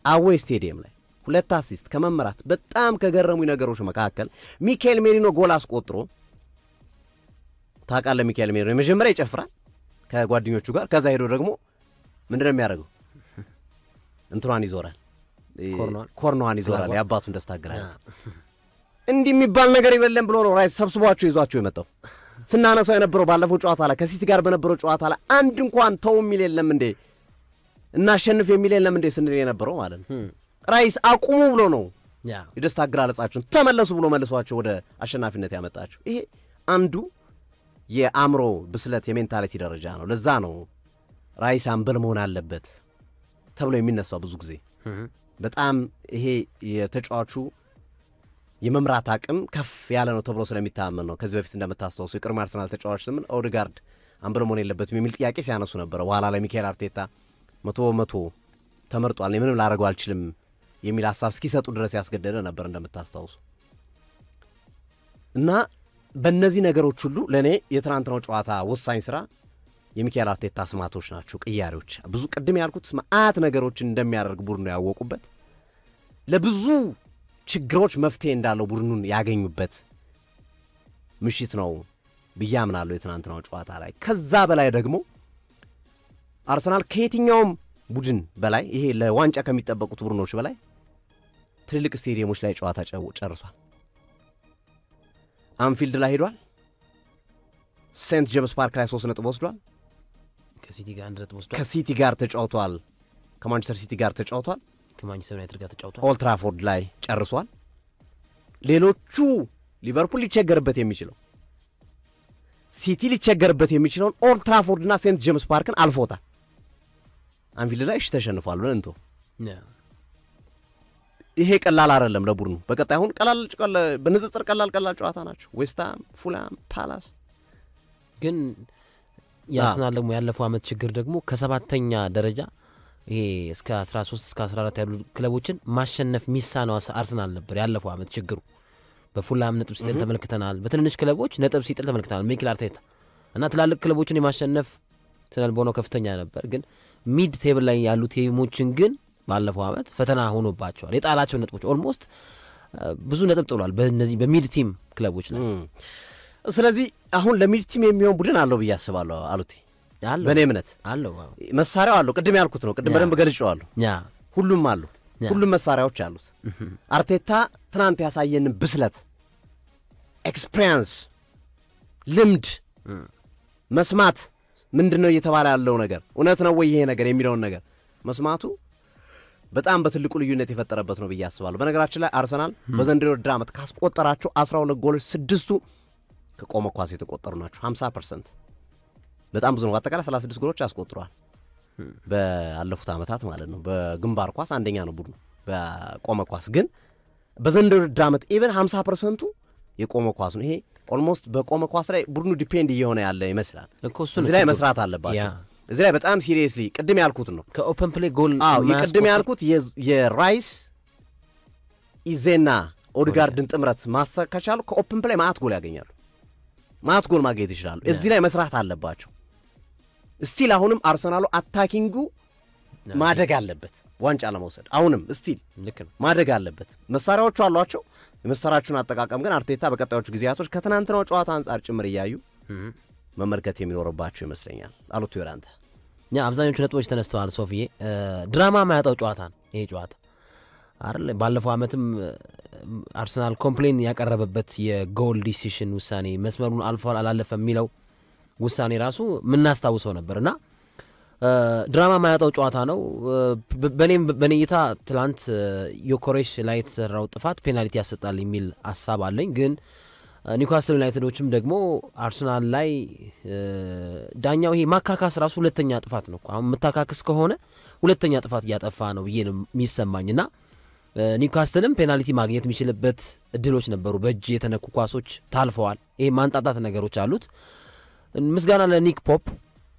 አዌይ ስቴዲየም ላይ 2 አሲስት ከመመራት በጣም ከገረሙ ነገሮች መካከል ሚካኤል ሜሪኖ ጎል አስቆጥሮ ታውቃለህ። ሚካኤል ሜሪኖ የመጀመሪያ ይጨፍራል ከጓደኞቹ ጋር። ከዛ ሄዶ ደግሞ ምንድነው የሚያደርገው? እንትሯን ይዞራል፣ ኮርኗን ይዞራል። የአባቱን ደስታ አገላለጽ እንዲህ የሚባል ነገር ይበለም ብሎ ነው ራይስ ሰብስቧቸው ይዟቸው የመጣው። ስናነሳው የነበረው ባለፈው ጨዋታ ላይ ከሲቲ ጋር በነበረው ጨዋታ ላይ አንድ እንኳን ተው የሚል የለም እንዴ እናሸንፍ የሚል የለም እንዴ ስንል የነበረው ማለት ነው። ራይስ አቁሙ ብሎ ነው የደስታ አገላለጻቸውን ተመለሱ ብሎ መልሷቸው ወደ አሸናፊነት ያመጣቸው። ይሄ አንዱ የአእምሮ ብስለት የሜንታሊቲ ደረጃ ነው። ለዛ ነው ራይስ አምበል መሆን አለበት ተብሎ የሚነሳው ብዙ ጊዜ። በጣም ይሄ የተጫዋቹ የመምራት አቅም ከፍ ያለ ነው ተብሎ ስለሚታመን ነው። ከዚህ በፊት እንደምታስተዋውሱ የቅድመ አርሰናል ተጫዋች ለምን ኦድጋርድ አምበል መሆን የለበትም የሚል ጥያቄ ሲያነሱ ነበር። በኋላ ላይ ሚካኤል አርቴታ 100% ተመርጧል ምንም ላደርገው አልችልም የሚል ሐሳብ እስኪሰጡ ድረስ ያስገደደ ነበር እንደምታስተዋውሱ። እና በእነዚህ ነገሮች ሁሉ ለእኔ የትናንትናው ጨዋታ ወሳኝ ስራ የሚካኤል አርቴታ ስማቶች ናቸው፣ ቅያሬዎች። ብዙ ቅድም ያልኩት ስማት ነገሮችን እንደሚያደርግ ቡድኑ ያወቁበት፣ ለብዙ ችግሮች መፍትሄ እንዳለው ቡድኑን ያገኙበት ምሽት ነው ብዬ አምናለሁ የትናንትናው ጨዋታ ላይ። ከዛ በላይ ደግሞ አርሰናል ከየትኛውም ቡድን በላይ ይሄ ለዋንጫ ከሚጠበቁት ቡድኖች በላይ ትልልቅ ስቴዲየሞች ላይ ጨዋታ ጨርሷል። አንፊልድ ላይ ሄዷል። ሴንት ጄምስ ፓርክ ላይ 3 ነጥብ ወስዷል። ከሲቲ ጋር 1 ነጥብ ወስዷል። ከሲቲ ጋር ተጫውቷል። ከማንቸስተር ሲቲ ጋር ተጫውቷል። ከማንቸስተር ዩናይትድ ጋር ተጫውቷል። ኦልድ ትራፎርድ ላይ ጨርሷል። ሌሎቹ ሊቨርፑል ሊቸገርበት የሚችለው ሲቲ ሊቸገርበት የሚችለውን ኦልድ ትራፎርድና ሴንት ጄምስ ፓርክን አልፎታል። አንፊልድ ላይ ተሸንፏል ብለን እንቶ ይሄ ቀላል አይደለም ለቡድኑ። በቀጣይ አሁን ቀላል በንጽጽር ቀላል ጨዋታ ናቸው። ዌስትሃም፣ ፉላም፣ ፓላስ። ግን ያርሰናል ደግሞ ያለፈው አመት ችግር ደግሞ ከሰባተኛ ደረጃ ይሄ እስከ 13 እስከ 14 ያሉ ክለቦችን ማሸነፍ ሚሳነው አርሰናል ነበር ያለፈው አመት ችግሩ። በፉላም ነጥብ ሲጥል ተመልክተናል። በትንንሽ ክለቦች ነጥብ ሲጥል ተመልክተናል ሚኬል አርቴታ እና ትላልቅ ክለቦችን የማሸነፍ ስነልቦናው ከፍተኛ ነበር። ግን ሚድ ቴብል ላይ ያሉ ቲሞችን ግን ባለፈው አመት ፈተና ሆኖባቸዋል። የጣላቸው ነጥቦች ኦልሞስት ብዙ ነጥብ ጥሏል በእነዚህ በሚድ ቲም ክለቦች ላይ። ስለዚህ አሁን ለሚድ ቲም የሚሆን ቡድን አለው ብዬ አስባለሁ። አሉት በእኔ እምነት አለው፣ መሳሪያው አለው። ቅድም ያልኩት ነው። ቅድም በደንብ ገልጬዋለሁ። ሁሉም አሉ፣ ሁሉም መሳሪያዎች አሉት። አርቴታ ትናንት ያሳየንን ብስለት ኤክስፒሪየንስ ልምድ መስማት ምንድነው እየተባለ ያለው ነገር እውነት ነው ወይ ይሄ ነገር የሚለው ነገር መስማቱ በጣም በትልቁ ልዩነት የፈጠረበት ነው በያስባለሁ በነገራችን ላይ አርሰናል በዘንድሮ ድራማት ካስቆጠራቸው 12 ጎሎች 6ቱ ከቆመ ኳስ የተቆጠሩ ናቸው 50% በጣም ብዙ ነው አጠቃላይ 36 ጎሎች ያስቆጥሯል በአለፉት አመታት ማለት ነው በግንባር ኳስ አንደኛ ነው ቡድኑ በቆመ ኳስ ግን በዘንድሮ ድራማት ኢቨን 50% የቆመ ኳስ ነው ይሄ ኦልሞስት በቆመ ኳስ ላይ ቡድኑ ዲፔንድ እየሆነ ያለ ይመስላል እዚህ ላይ መስራት አለባቸው እዚህ ላይ በጣም ሲሪየስሊ ቅድም ያልኩት ነው ከኦፕን ፕሌይ ጎል የቅድም ያልኩት የራይስ ኢዜና ኦድጋርድን ጥምረት ማስተካከሉ ከኦፕን ፕሌይ ማት ጎል ያገኛሉ ማት ጎል ማግኘት ይችላሉ እዚህ ላይ መስራት አለባቸው ስቲል አሁንም አርሰናሉ አታኪንጉ ማደግ አለበት ዋንጫ ለመውሰድ አሁንም ስቲል ልክ ነው ማደግ አለበት መሳሪያዎቹ አሏቸው የመሳሪያዎቹን አጠቃቀም ግን አርቴታ በቀጣዮቹ ጊዜያቶች ከትናንትናው ጨዋታ አንፃር ጭምር ይያዩ መመልከት የሚኖርባቸው ይመስለኛል አሉት ይወራንተ አብዛኞቹ ነጥቦች ተነስተዋል ሶፊዬ ድራማ ማያጣው ጨዋታ ነው ይሄ ጨዋታ አይደል ባለፈው አመትም አርሰናል ኮምፕሌን ያቀረበበት የጎል ዲሲሽን ውሳኔ መስመሩን አልፏል አላለፈም የሚለው ውሳኔ ራሱ ምናስታውሰው ነበርና ድራማ ማያጣው ጨዋታ ነው በኔይታ ትላንት ዮኮሬሽ ላይ ተሰራው ጥፋት ፔናልቲ ያሰጣል የሚል ሐሳብ አለኝ ግን ኒውካስትል ዩናይትዶችም ደግሞ አርሰናል ላይ ዳኛው ይሄ ማካካስ ራሱ ሁለተኛ ጥፋት ነው አሁን መታካክስ ከሆነ ሁለተኛ ጥፋት ያጠፋ ነው ብዬ ነው የሚሰማኝና ኒውካስትልም ፔናልቲ ማግኘት የሚችልበት እድሎች ነበሩ በእጅ የተነኩ ኳሶች ታልፈዋል ይሄ ማንጣጣት ነገሮች አሉት ምስጋና ለኒክ ፖፕ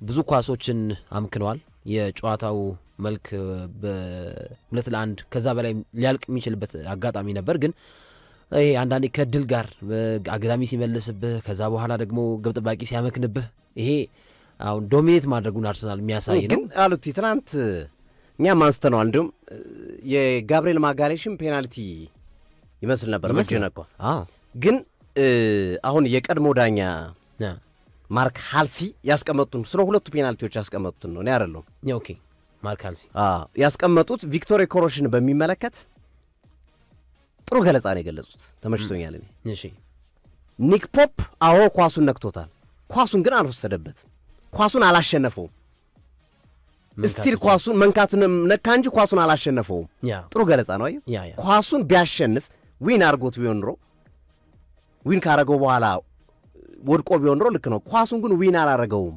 ብዙ ኳሶችን አምክነዋል የጨዋታው መልክ በ2-1 ከዛ በላይ ሊያልቅ የሚችልበት አጋጣሚ ነበር ግን ይሄ አንዳንዴ ከድል ጋር አግዳሚ ሲመልስብህ ከዛ በኋላ ደግሞ ግብ ጠባቂ ሲያመክንብህ ይሄ አሁን ዶሚኔት ማድረጉን አርሰናል የሚያሳይ ነው ግን አሉት ትናንት እኛም አንስተነዋል እንዲሁም የጋብሪኤል ማጋሌሽም ፔናልቲ ይመስል ነበር መጀነቆ ግን አሁን የቀድሞ ዳኛ ማርክ ሃልሲ ያስቀመጡን ስለ ሁለቱ ፔናልቲዎች ያስቀመጡን ነው ያረለው ኦኬ ማርክ ሃልሲ ያስቀመጡት ቪክቶር ኮሮሽን በሚመለከት ጥሩ ገለጻ ነው የገለጹት ተመችቶኛል እሺ ኒክ ፖፕ አዎ ኳሱን ነክቶታል ኳሱን ግን አልወሰደበት ኳሱን አላሸነፈው ስቲል ኳሱን መንካቱንም ነካ እንጂ ኳሱን አላሸነፈው ጥሩ ገለጻ ነው አየው ኳሱን ቢያሸንፍ ዊን አርጎት ቢሆንሮ ዊን ካረገው በኋላ ወድቆ ቢሆንሮ ልክ ነው ኳሱን ግን ዊን አላረገውም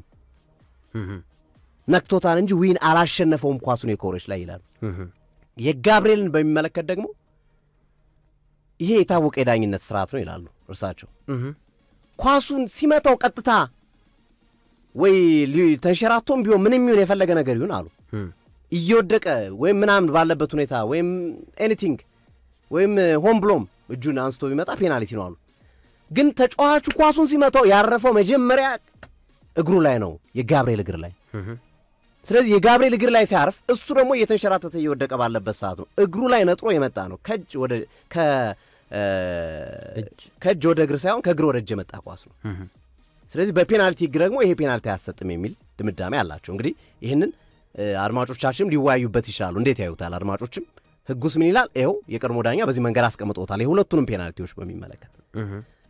ነክቶታል እንጂ ዊን አላሸነፈውም ኳሱን የኮሬሽ ላይ ይላል የጋብሪኤልን በሚመለከት ደግሞ ይሄ የታወቀ የዳኝነት ስርዓት ነው ይላሉ እርሳቸው ኳሱን ሲመታው ቀጥታ ወይ ተንሸራቶም ቢሆን ምንም ይሁን የፈለገ ነገር ይሁን አሉ እየወደቀ ወይ ምናምን ባለበት ሁኔታ ወይ ኤኒቲንግ ወይ ሆም ብሎም እጁን አንስቶ ቢመጣ ፔናልቲ ነው አሉ ግን ተጫዋቹ ኳሱን ሲመታው ያረፈው መጀመሪያ እግሩ ላይ ነው የጋብሪኤል እግር ላይ ስለዚህ የጋብሪኤል እግር ላይ ሲያርፍ እሱ ደግሞ እየተንሸራተተ እየወደቀ ባለበት ሰዓት ነው እግሩ ላይ ነጥሮ የመጣ ነው ከእጅ ወደ እግር ሳይሆን ከእግር ወደ እጅ የመጣ ኳስ ነው ስለዚህ በፔናልቲ እግር ደግሞ ይሄ ፔናልቲ አያሰጥም የሚል ድምዳሜ አላቸው እንግዲህ ይሄንን አድማጮቻችንም ሊወያዩበት ይችላሉ እንዴት ያዩታል አድማጮችም ህጉስ ምን ይላል ይሄው የቀድሞ ዳኛ በዚህ መንገድ አስቀምጦታል የሁለቱንም ፔናልቲዎች በሚመለከት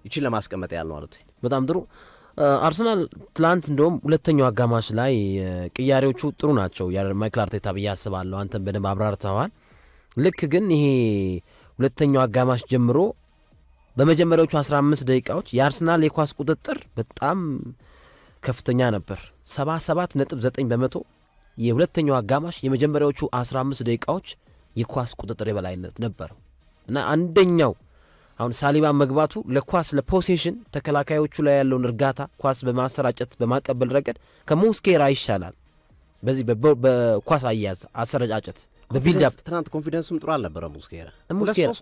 ይችላል ለማስቀመጥ ያለው ማለት በጣም ጥሩ አርሰናል ትላንት እንደውም ሁለተኛው አጋማሽ ላይ ቅያሬዎቹ ጥሩ ናቸው ማይክል አርቴታ በያስባለው አንተም በደንብ አብራርተዋል ልክ ግን ይሄ ሁለተኛው አጋማሽ ጀምሮ በመጀመሪያዎቹ 15 ደቂቃዎች የአርሰናል የኳስ ቁጥጥር በጣም ከፍተኛ ነበር 77.9% የሁለተኛው አጋማሽ የመጀመሪያዎቹ 15 ደቂቃዎች የኳስ ቁጥጥር የበላይነት ነበር እና አንደኛው አሁን ሳሊባ መግባቱ ለኳስ ለፖሴሽን ተከላካዮቹ ላይ ያለውን እርጋታ ኳስ በማሰራጨት በማቀበል ረገድ ከሞስኬራ ይሻላል በዚህ በኳስ አያያዝ አሰረጫጨት በቢልድ አፕ ትናንት ኮንፊደንስም ጥሩ አልነበረ ሙስኬራ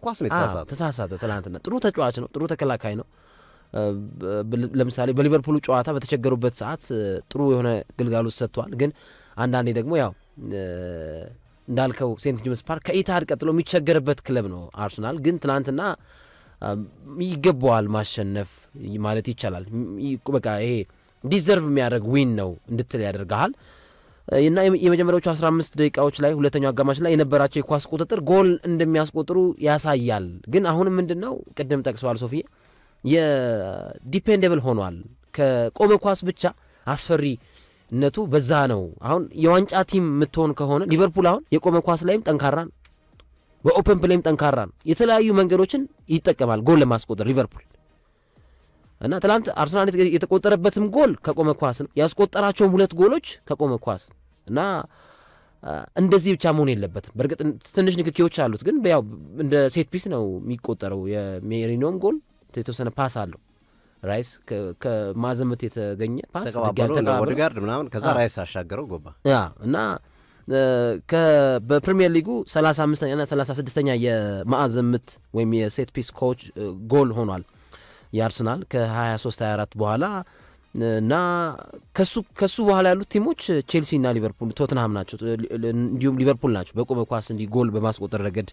ኳስ ነው ተሳሳተ ትናንትና ጥሩ ተጫዋች ነው ጥሩ ተከላካይ ነው ለምሳሌ በሊቨርፑል ጨዋታ በተቸገሩበት ሰዓት ጥሩ የሆነ ግልጋሎት ሰጥቷል ግን አንዳንዴ ደግሞ ያው እንዳልከው ሴንት ጄምስ ፓርክ ከኢታድ ቀጥሎ የሚቸገርበት ክለብ ነው አርሰናል ግን ትናንትና ይገባዋል ማሸነፍ ማለት ይቻላል በቃ ይሄ ዲዘርቭ የሚያደርግ ዊን ነው እንድትል ያደርጋል እና የመጀመሪያዎቹ 15 ደቂቃዎች ላይ ሁለተኛው አጋማሽ ላይ የነበራቸው የኳስ ቁጥጥር ጎል እንደሚያስቆጥሩ ያሳያል ግን አሁንም ምንድነው ቀደም ጠቅሰዋል ሶፊ የዲፔንደብል ሆኗል ከቆመ ኳስ ብቻ አስፈሪነቱ በዛ ነው። አሁን የዋንጫ ቲም የምትሆን ከሆነ ሊቨርፑል አሁን የቆመ ኳስ ላይም ጠንካራ ነው፣ በኦፕን ፕሌይም ጠንካራ ነው። የተለያዩ መንገዶችን ይጠቀማል ጎል ለማስቆጠር ሊቨርፑል እና ትላንት አርሰናል የተቆጠረበትም ጎል ከቆመ ኳስ ነው፣ ያስቆጠራቸውም 2 ጎሎች ከቆመ ኳስ እና እንደዚህ ብቻ መሆን የለበትም። በርግጥ ትንሽ ንክኪዎች አሉት፣ ግን ያው እንደ ሴት ፒስ ነው የሚቆጠረው። የሜሪኖም ጎል የተወሰነ ፓስ አለው፣ ራይስ ከማዘመት የተገኘ ፓስ ተቀባበለው ወደጋርድ ምናምን ከዛ ራይስ አሻገረው ጎባ እና በፕሪሚየር ሊጉ 35ኛ እና 36ኛ የማዕዘምት ወይም የሴት ፒስ ኮች ጎል ሆኗል የአርሰናል ከ23-24 በኋላ እና ከሱ በኋላ ያሉት ቲሞች ቼልሲ እና ሊቨርፑል ቶትንሃም ናቸው፣ እንዲሁም ሊቨርፑል ናቸው በቆመ ኳስ እንዲ ጎል በማስቆጠር ረገድ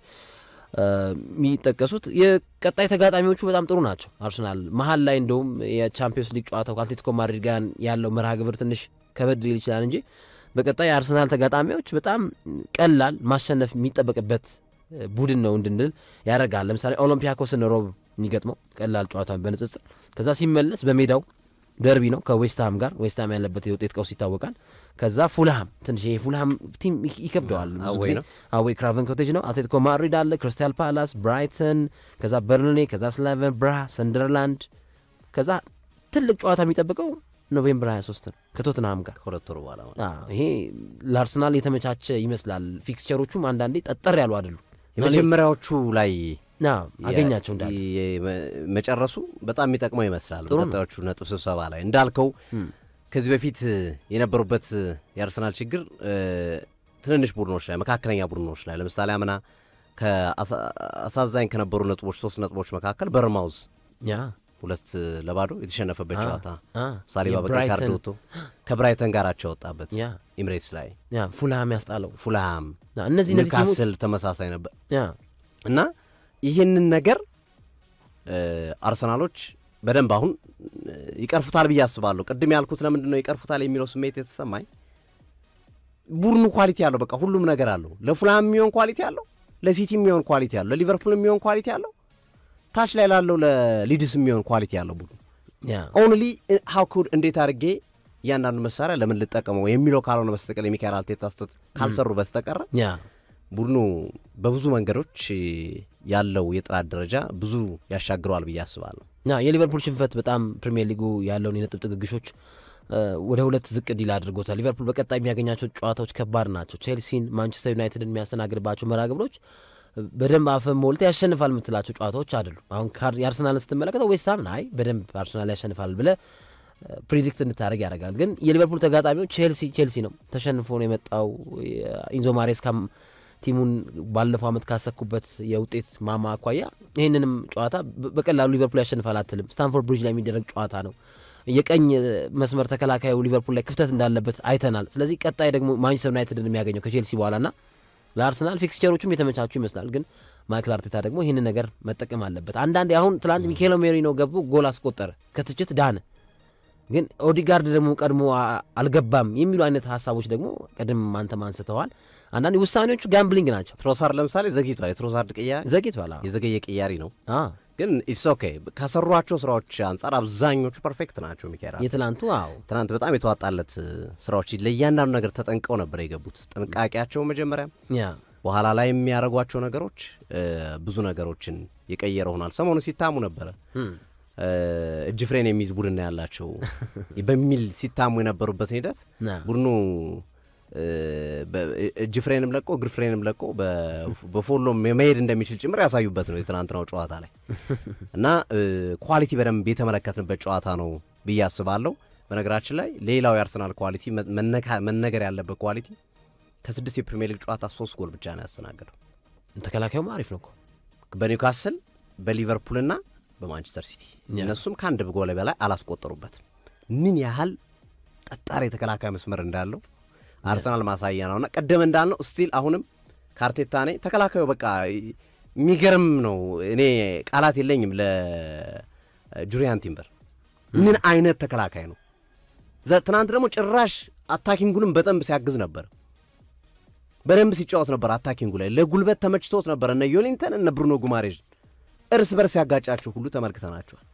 የሚጠቀሱት። የቀጣይ ተጋጣሚዎቹ በጣም ጥሩ ናቸው። አርሰናል መሀል ላይ እንደውም የቻምፒዮንስ ሊግ ጨዋታው ከአትሌቲኮ ማድሪድ ጋር ያለው መርሃ ግብር ትንሽ ከበድ ሊል ይችላል እንጂ በቀጣይ የአርሰናል ተጋጣሚዎች በጣም ቀላል ማሸነፍ የሚጠበቅበት ቡድን ነው እንድንል ያደርጋል። ለምሳሌ ኦሎምፒያኮስን ሮብ የሚገጥመው ቀላል ጨዋታ በንጽጽር፣ ከዛ ሲመለስ በሜዳው ደርቢ ነው ከዌስትሃም ጋር። ዌስትሃም ያለበት የውጤት ቀውስ ይታወቃል። ከዛ ፉልሃም ትንሽ የፉልሃም ቲም ይከብደዋል፣ አዌይ ክራቨን ኮቴጅ ነው። አትሌቲኮ ማድሪድ አለ፣ ክሪስታል ፓላስ፣ ብራይተን፣ ከዛ በርንሌ፣ ከዛ ስላቨን ብራ፣ ሰንደርላንድ፣ ከዛ ትልቅ ጨዋታ የሚጠብቀው ኖቬምበር 23 ነው ከቶትንሃም ጋር ከሁለት ወር በኋላ። ይሄ ለአርሰናል የተመቻቸ ይመስላል። ፊክስቸሮቹም አንዳንዴ ጠጠር ያሉ አይደሉ። የመጀመሪያዎቹ ላይ አገኛቸው እንዳለ መጨረሱ በጣም የሚጠቅመው ይመስላል። በቀጣዮቹ ነጥብ ስብሰባ ላይ እንዳልከው ከዚህ በፊት የነበሩበት የአርሰናል ችግር ትንንሽ ቡድኖች ላይ፣ መካከለኛ ቡድኖች ላይ ለምሳሌ አምና ከአሳዛኝ ከነበሩ ነጥቦች 3 ነጥቦች መካከል በርማውዝ 2-0 የተሸነፈበት ጨዋታ ሳሊባ በቀይ ካርድ ወጥቶ ከብራይተን ጋር አቻ ወጣበት ኤምሬትስ ላይ ፉልሃም ያስጣለው ፉልሃም እነዚህ ኒውካስል ተመሳሳይ ነበር እና ይህንን ነገር አርሰናሎች በደንብ አሁን ይቀርፉታል ብዬ አስባለሁ። ቅድም ያልኩት ለምንድን ነው ይቀርፉታል የሚለው ስሜት የተሰማኝ ቡድኑ ኳሊቲ ያለው በቃ ሁሉም ነገር አለው። ለፉልሃም የሚሆን ኳሊቲ ያለው፣ ለሲቲ የሚሆን ኳሊቲ ያለው፣ ለሊቨርፑል የሚሆን ኳሊቲ ያለው፣ ታች ላይ ላለው ለሊድስ የሚሆን ኳሊቲ ያለው ቡድኑ ኦንሊ ሃው ኩድ እንዴት አድርጌ እያንዳንዱ መሳሪያ ለምን ልጠቀመው የሚለው ካልሆነ በስተቀር የሚካኤል አርቴታ ስተት ካልሰሩ በስተቀር ቡድኑ በብዙ መንገዶች ያለው የጥራት ደረጃ ብዙ ያሻግረዋል ብዬ አስባለሁ። የሊቨርፑል ሽንፈት በጣም ፕሪሚየር ሊጉ ያለውን የነጥብ ጥግግሾች ወደ 2 ዝቅ እንዲል አድርጎታል። ሊቨርፑል በቀጣይ የሚያገኛቸው ጨዋታዎች ከባድ ናቸው። ቼልሲን፣ ማንቸስተር ዩናይትድን የሚያስተናግድባቸው መርሃ ግብሮች በደንብ አፈም ሞልተ ያሸንፋል የምትላቸው ጨዋታዎች አይደሉም። አሁን የአርሰናልን ስትመለከተው ዌስትሃም አይ በደንብ አርሰናል ያሸንፋል ብለ ፕሪዲክት እንድታደርግ ያደርጋል። ግን የሊቨርፑል ተጋጣሚዎች ቼልሲ ነው። ተሸንፎ ነው የመጣው። ኢንዞ ማሬስካ ቲሙን ባለፈው ዓመት ካሰኩበት የውጤት ማማ አኳያ ይህንንም ጨዋታ በቀላሉ ሊቨርፑል ያሸንፋል አትልም። ስታንፎርድ ብሪጅ ላይ የሚደረግ ጨዋታ ነው። የቀኝ መስመር ተከላካዩ ሊቨርፑል ላይ ክፍተት እንዳለበት አይተናል። ስለዚህ ቀጣይ ደግሞ ማንቸስተር ዩናይትድን የሚያገኘው ከቼልሲ በኋላና ለአርሰናል ፊክስቸሮቹም የተመቻቹ ይመስላል። ግን ማይክል አርቴታ ደግሞ ይህንን ነገር መጠቀም አለበት። አንዳንዴ አሁን ትላንት ሚኬሎ ሜሪኖ ገብቶ ጎል አስቆጠረ፣ ከትችት ዳነ። ግን ኦዲጋርድ ደግሞ ቀድሞ አልገባም የሚሉ አይነት ሀሳቦች ደግሞ ቀድም አንተም አንስተዋል። አንዳንድ ውሳኔዎቹ ጋምብሊንግ ናቸው። ትሮሳርድ ለምሳሌ ዘግይቷል። የትሮሳርድ ቅያሪ ዘግይቷል። የዘገየ ቅያሪ ነው። ግን ኢትስ ኦኬ። ከሰሯቸው ስራዎች አንጻር አብዛኞቹ ፐርፌክት ናቸው። ሚካኤል የትላንቱ ትናንት በጣም የተዋጣለት ስራዎች ለእያንዳንዱ ነገር ተጠንቀው ነበር የገቡት። ጥንቃቄያቸው መጀመሪያ በኋላ ላይ የሚያደርጓቸው ነገሮች ብዙ ነገሮችን የቀየረ ሆኗል። ሰሞኑ ሲታሙ ነበረ እጅ ፍሬን የሚይዝ ቡድን ያላቸው በሚል ሲታሙ የነበሩበት ሂደት ቡድኑ እጅ ፍሬንም ለቆ እግር ፍሬንም ለቆ በፎሎም መሄድ እንደሚችል ጭምር ያሳዩበት ነው የትናንትናው ጨዋታ ላይ እና ኳሊቲ በደንብ የተመለከትንበት ጨዋታ ነው ብዬ አስባለሁ። በነገራችን ላይ ሌላው የአርሰናል ኳሊቲ መነገር ያለበት ኳሊቲ ከ6 የፕሪሚየር ሊግ ጨዋታ 3 ጎል ብቻ ነው ያስተናገደው። ተከላካዩም አሪፍ ነው እኮ በኒውካስል በሊቨርፑልና በማንቸስተር ሲቲ እነሱም ከአንድ ጎል በላይ አላስቆጠሩበትም። ምን ያህል ጠጣር የተከላካይ መስመር እንዳለው አርሰናል ማሳያ ነውና ቀደም እንዳልነው ስቲል አሁንም ካርቴታ ነኝ ተከላካዩ በቃ የሚገርም ነው። እኔ ቃላት የለኝም ለጁሪያን ቲምበር ምን አይነት ተከላካይ ነው። ትናንት ደግሞ ጭራሽ አታኪንጉንም በጣም ሲያግዝ ነበር። በደንብ ሲጫወት ነበር አታኪንጉ ላይ ለጉልበት ተመችቶት ነበር። እነ ዮሊንተን እነ ብሩኖ ጉማሬዥ እርስ በርስ ያጋጫቸው ሁሉ ተመልክተናቸዋል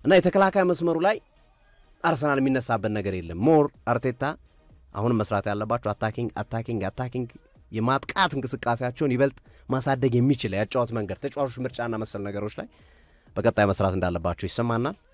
እና የተከላካይ መስመሩ ላይ አርሰናል የሚነሳበት ነገር የለም ሞር አርቴታ አሁንም መስራት ያለባቸው አታኪንግ የማጥቃት እንቅስቃሴያቸውን ይበልጥ ማሳደግ የሚችል ያጫወት መንገድ ተጫዋቾች ምርጫና መሰል ነገሮች ላይ በቀጣይ መስራት እንዳለባቸው ይሰማናል